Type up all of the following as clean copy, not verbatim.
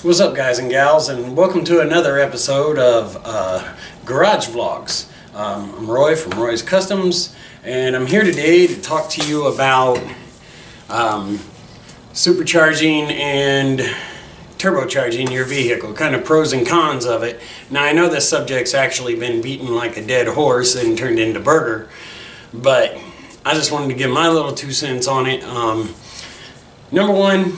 What's up, guys and gals, and welcome to another episode of Garage Vlogs. I'm Roy from Roy's Customs, and I'm here today to talk to you about supercharging and turbocharging your vehicle, kind of pros and cons of it. Now, I know this subject's actually been beaten like a dead horse and turned into burger, but I just wanted to give my little 2 cents on it. Number one,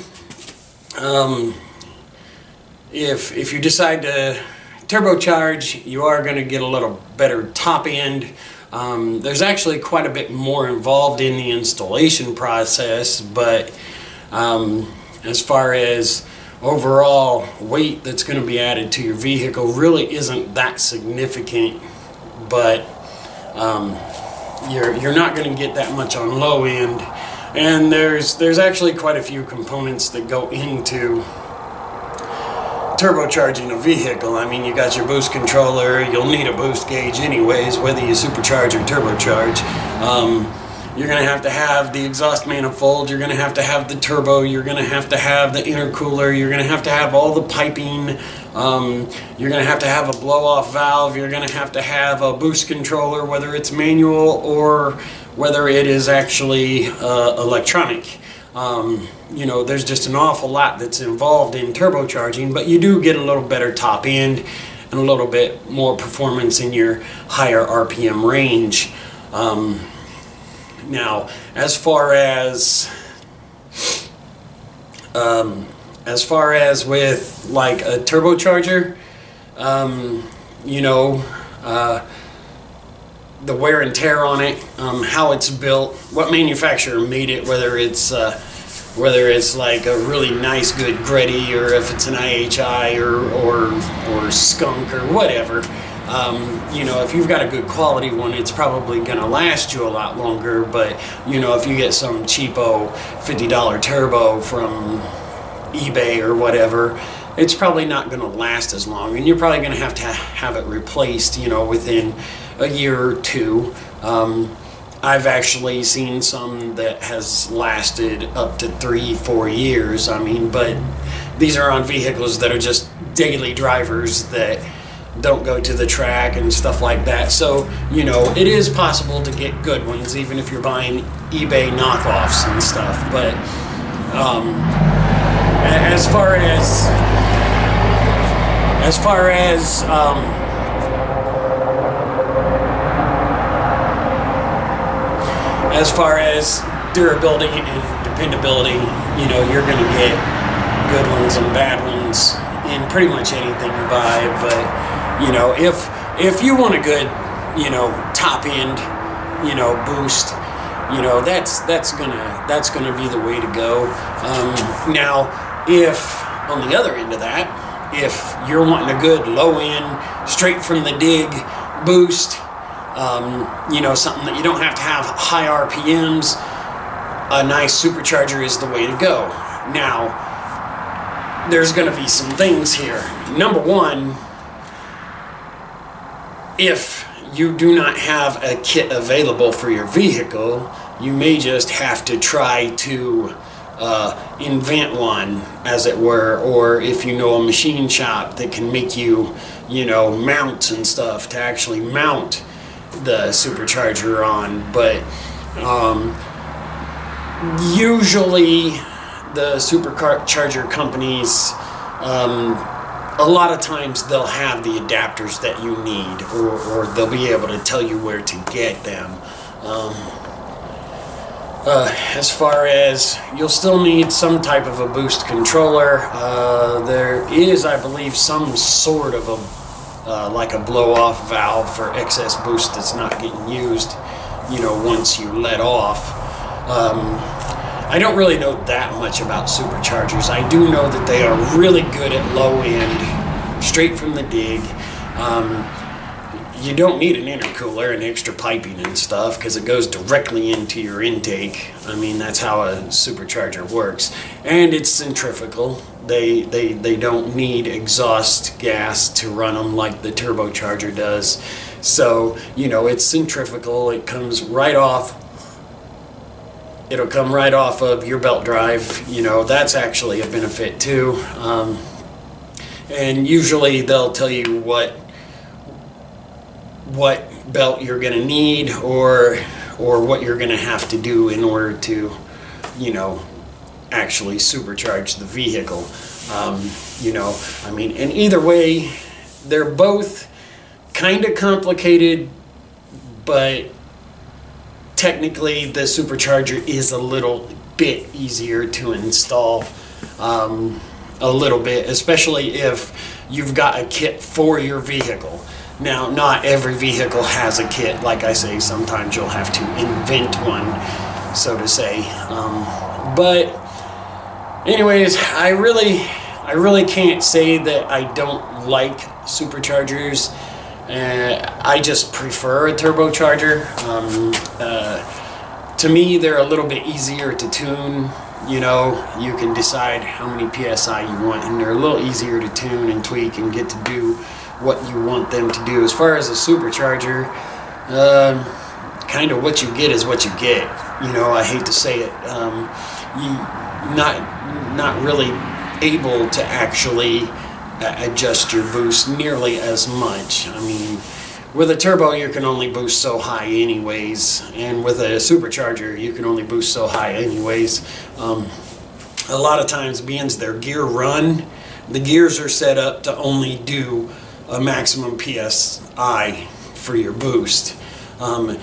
if you decide to turbocharge, you are going to get a little better top end. There's actually quite a bit more involved in the installation process, but as far as overall weight that's going to be added to your vehicle really isn't that significant, but you're not going to get that much on low end. And there's actually quite a few components that go into turbocharging a vehicle. I mean, you got your boost controller, you'll need a boost gauge anyways, whether you supercharge or turbocharge. You're going to have the exhaust manifold, you're going to have the turbo, you're going to have the intercooler, you're going to have all the piping, you're going to have a blow-off valve, you're going to have a boost controller, whether it's manual or whether it is actually electronic. You know, there's just an awful lot that's involved in turbocharging, but you do get a little better top end and a little bit more performance in your higher RPM range. Now, as far as with like a turbocharger, you know, the wear and tear on it, how it's built, what manufacturer made it, whether it's like a really nice good Greddy, or if it's an IHI or skunk or whatever. You know, if you've got a good quality one, it's probably gonna last you a lot longer. But you know, if you get some cheapo $50 turbo from eBay or whatever, it's probably not gonna last as long, and you're probably gonna have to have it replaced, you know, within a year or two. I've actually seen some that has lasted up to 3-4 years. I mean, but these are on vehicles that are just daily drivers that don't go to the track and stuff like that. So, you know, it is possible to get good ones even if you're buying eBay knockoffs and stuff. But as far as durability and dependability, you know, you're going to get good ones and bad ones in pretty much anything you buy. But, you know, if you want a good, you know, top end, you know, boost, you know, that's gonna be the way to go. Now, if on the other end of that, if you're wanting a good low end, straight from the dig boost, you know, something that you don't have to have high RPMs, a nice supercharger is the way to go. Now, there's going to be some things here. Number one, if you do not have a kit available for your vehicle, you may just have to try to invent one, as it were, or if you know a machine shop that can make you, you know, mounts and stuff to actually mount the supercharger on. But usually the supercharger companies, a lot of times they'll have the adapters that you need, or they'll be able to tell you where to get them. As far as, you'll still need some type of a boost controller. There is, I believe, some sort of a like a blow-off valve for excess boost that's not getting used, you know, once you let off. I don't really know that much about superchargers. I do know that they are really good at low end, straight from the dig. You don't need an intercooler and extra piping and stuff because it goes directly into your intake. I mean, that's how a supercharger works. And it's centrifugal. They don't need exhaust gas to run them like the turbocharger does. So, you know, it's centrifugal. It comes right off. It'll come right off of your belt drive. You know, that's actually a benefit too. and usually they'll tell you what belt you're going to need, or what you're going to have to do in order to, you know, actually supercharge the vehicle. You know, I mean, and either way, they're both kind of complicated, but technically the supercharger is a little bit easier to install, a little bit, especially if you've got a kit for your vehicle. Now, not every vehicle has a kit. Like I say, sometimes you'll have to invent one, so to say. But anyways, I really can't say that I don't like superchargers. I just prefer a turbocharger. To me, they're a little bit easier to tune. You know, you can decide how many PSI you want, and they're a little easier to tune and tweak and get to do what you want them to do. As far as a supercharger, kind of what you get is what you get. You know, I hate to say it. You're not really able to actually adjust your boost nearly as much. I mean, with a turbo you can only boost so high anyways, and with a supercharger you can only boost so high anyways. A lot of times, being their gear run, the gears are set up to only do a maximum PSI for your boost. Now,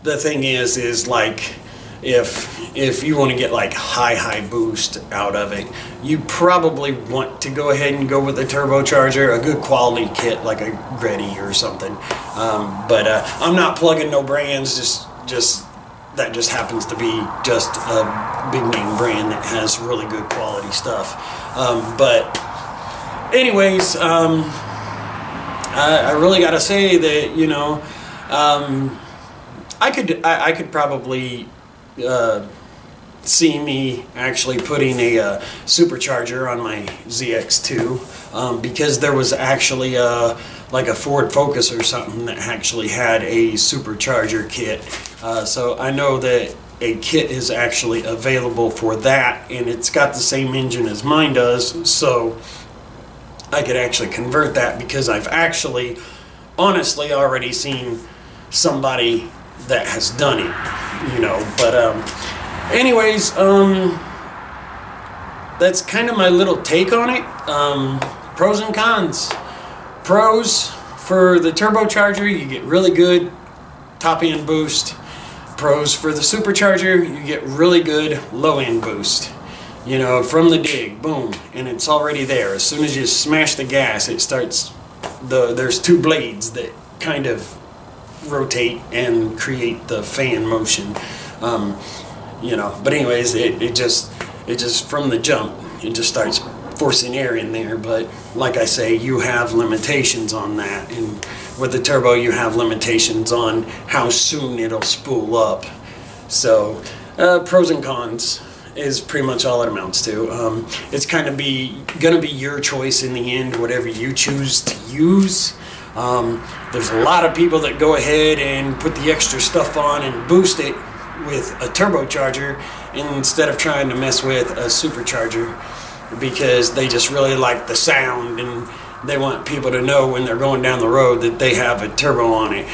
the thing is like, if you want to get like high boost out of it, you probably want to go ahead and go with a turbocharger, a good quality kit like a Greddy or something. But I'm not plugging no brands, that just happens to be just a big name brand that has really good quality stuff. But anyways, I really gotta say that, you know, I could probably see me actually putting a supercharger on my ZX2, because there was actually like a Ford Focus or something that actually had a supercharger kit. So I know that a kit is actually available for that, and it's got the same engine as mine does, so I could actually convert that, because I've actually honestly already seen somebody that has done it, you know. But anyways, that's kind of my little take on it. Pros and cons. Pros: for the turbocharger, you get really good top end boost. Pros: for the supercharger, you get really good low end boost. You know, from the dig, boom, and it's already there. As soon as you smash the gas, it starts, there's two blades that kind of rotate and create the fan motion. You know, but anyways, it just from the jump, it just starts forcing air in there. But like I say, you have limitations on that, and with the turbo you have limitations on how soon it'll spool up. So pros and cons is pretty much all it amounts to. It's kind of gonna be your choice in the end, whatever you choose to use. There's a lot of people that go ahead and put the extra stuff on and boost it with a turbocharger instead of trying to mess with a supercharger, because they just really like the sound, and they want people to know when they're going down the road that they have a turbo on it.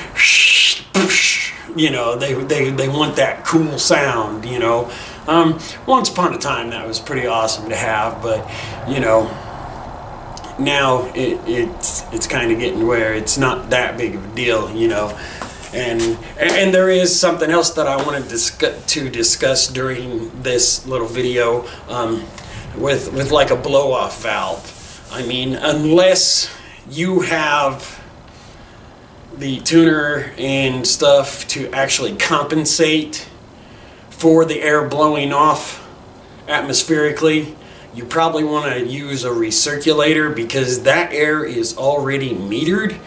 You know, they want that cool sound, you know. Once upon a time that was pretty awesome to have, but you know, now it's kind of getting where it's not that big of a deal, you know. And there is something else that I wanted to discuss during this little video, with like a blow-off valve. I mean, unless you have the tuner and stuff to actually compensate for the air blowing off atmospherically, you probably want to use a recirculator, because that air is already metered,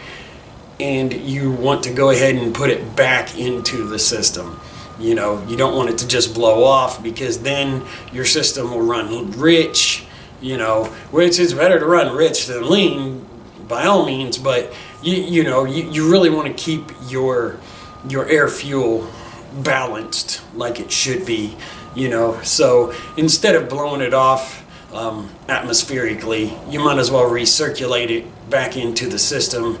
and you want to go ahead and put it back into the system. You know, you don't want it to just blow off, because then your system will run rich, you know, which is better to run rich than lean by all means, but you know, you really want to keep your air fuel balanced like it should be, you know. So instead of blowing it off atmospherically, you might as well recirculate it back into the system.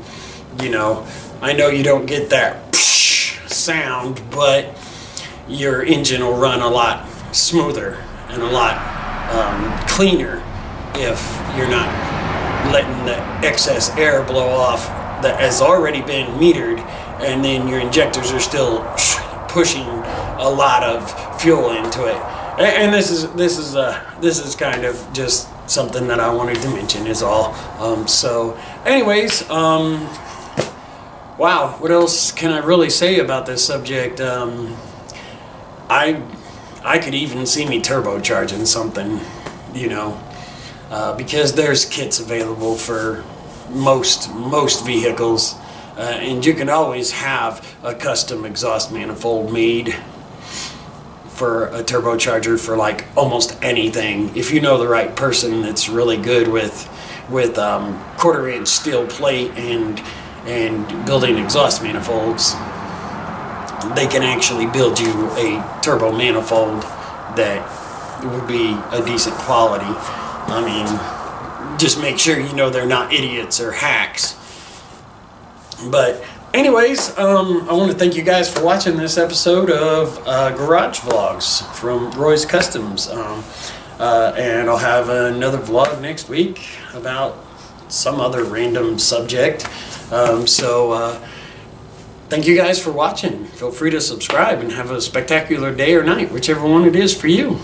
You know, I know you don't get that sound, but your engine will run a lot smoother and a lot cleaner if you're not letting the excess air blow off that has already been metered, and then your injectors are still pushing a lot of fuel into it. And this is kind of just something that I wanted to mention is all. So anyways, wow, what else can I really say about this subject? I could even see me turbocharging something, you know, because there's kits available for most vehicles, and you can always have a custom exhaust manifold made for a turbocharger for like almost anything. If you know the right person that's really good with 1/4-inch steel plate and building exhaust manifolds, they can actually build you a turbo manifold that would be a decent quality. I mean, just make sure you know they're not idiots or hacks. But anyways, I want to thank you guys for watching this episode of Garage Vlogs from Roy's Customs. And I'll have another vlog next week about some other random subject. Thank you guys for watching. Feel free to subscribe and have a spectacular day or night, whichever one it is for you.